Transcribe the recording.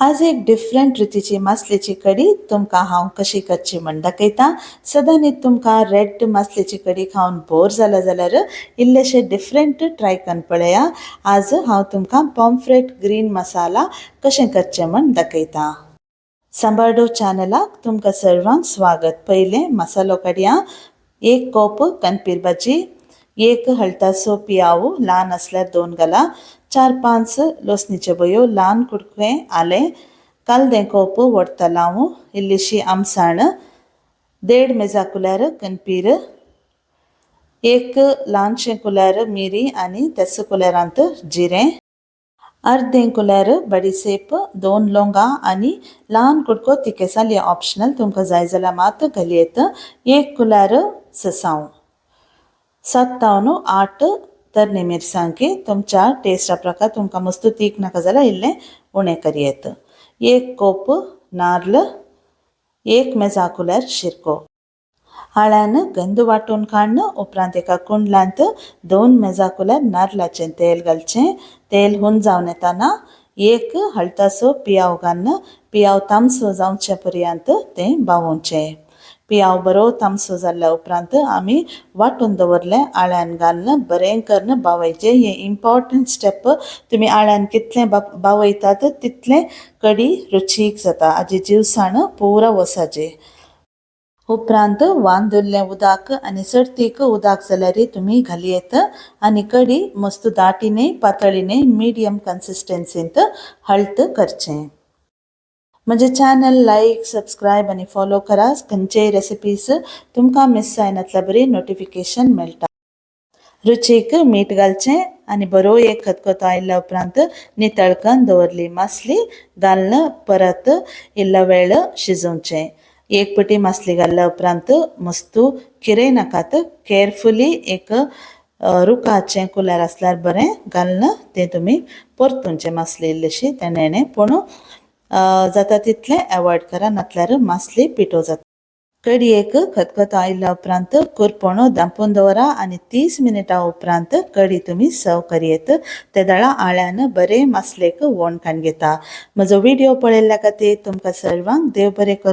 आज एक डिफरंट रितीची मासलेची कडी तुमकां हांव कशी करची म्हण दाखयतां. सदां न्ही तुमकां रेड मासलेची कडी खावन बोर जाला जाल्यार इल्लेशे डिफरंट ट्राय करून पळया. आज हांव तुमकां पॉम्फ्रेट ग्रीन मसाला कशें करचें म्हण दाखयतां. सांबार्डो चॅनलाक तुमकां सर्वांक स्वागत. पयलें मसालो काडया. 1 कप कणपीर भाजी, 1 हळतासो पियाव ल्हान आसल्यार 2 घाला, 4-5 लसणीचे बयो, ल्हान कुडकें आलें, कालदें कप वडतलांव, इल्लीशी आमसाण, 1.5 मेजा कुल्यार कणपीर, 1 ल्हानशें कुल्यार मिरी आनी तेच कुल्यारांत जिरें, अर्दें कुल्यार बडीसेप, 2 लवंगां आनी ल्हान कुडको तिकेसाल ऑप्शनल, तुमकां जाय जाल्यार मात घालयेत, 1 कुल्यार ससांव, 7-8 तरणे मिरसांगे, तुमच्या टेस्टा प्रकार. तुमकां मस्त तीख नाका जाल्यार इल्लें उणें करयेत. 1 कप नाल्ल, 1 मेजा कुल्यार शिरको. हाळ्यान गंध वांटून काडन उपरांत एका कुंडलांत 2 मेजा कुल्यार नारळाचें तेल घालचें. तेल हुंद जावन येताना 1 हळतासो पियाव घालून पियाव तामसो जावचे पर्यंत तें भावोवचें. पियाव बरो तामसो जाल्ल्या उपरांत आमी वांटून दवरलें आळ्यान घालून बरें करून भावयचें. हें इम्पॉर्टंट स्टेप. तुमी आळ्यान कितलें भावयतात तितलें कडी रुचीक जाता. हाजी जिवसाण पुरा वसाचें. उपरांत वान दवरलें उदक आनी सर्तीक उदक जाल्यार तुमी घालयेत आनी कडी मस्त दाटीनय पातळीनय मिडियम कन्सिस्टन्सींत हळद करचें. म्हणजे चॅनल लाईक, सबस्क्राईब आनी फॉलो करा. खंयचेय रेसिपीज तुमकां मिस जायनातल्या बरी नोटिफिकेशन मेळटा. रुचीक मीठ घालचें आनी बरो एक खतखतो आयिल्ल्या उपरांत नितळ करून दवरली मासली घालून परत इल्लो वेळ शिजोवचें. एक पटी मासली घाल्ल्या उपरांत मस्त किरें नाकात, केअरफुली एक रुखाचें कुल्यार आसल्यार बरें घालून तें तुमी परतुंचें. मासली इल्लीशी तेणें पूण जाता तितलें एवॉयड करा, नातल्यार मासली पिठो जाता. कडयेक खतखतो आयिल्ल्या उपरांत कुरपण धांपून दवरा आनी 30 मिनिटां उपरांत कडी तुमी सर्व करयेत. ते दळा आळ्यान बरें मासलेक वण काडून घेता. म्हजो व्हिडिओ पळयल्ल्या खातीर तुमकां सर्वांक देव बरें करूं.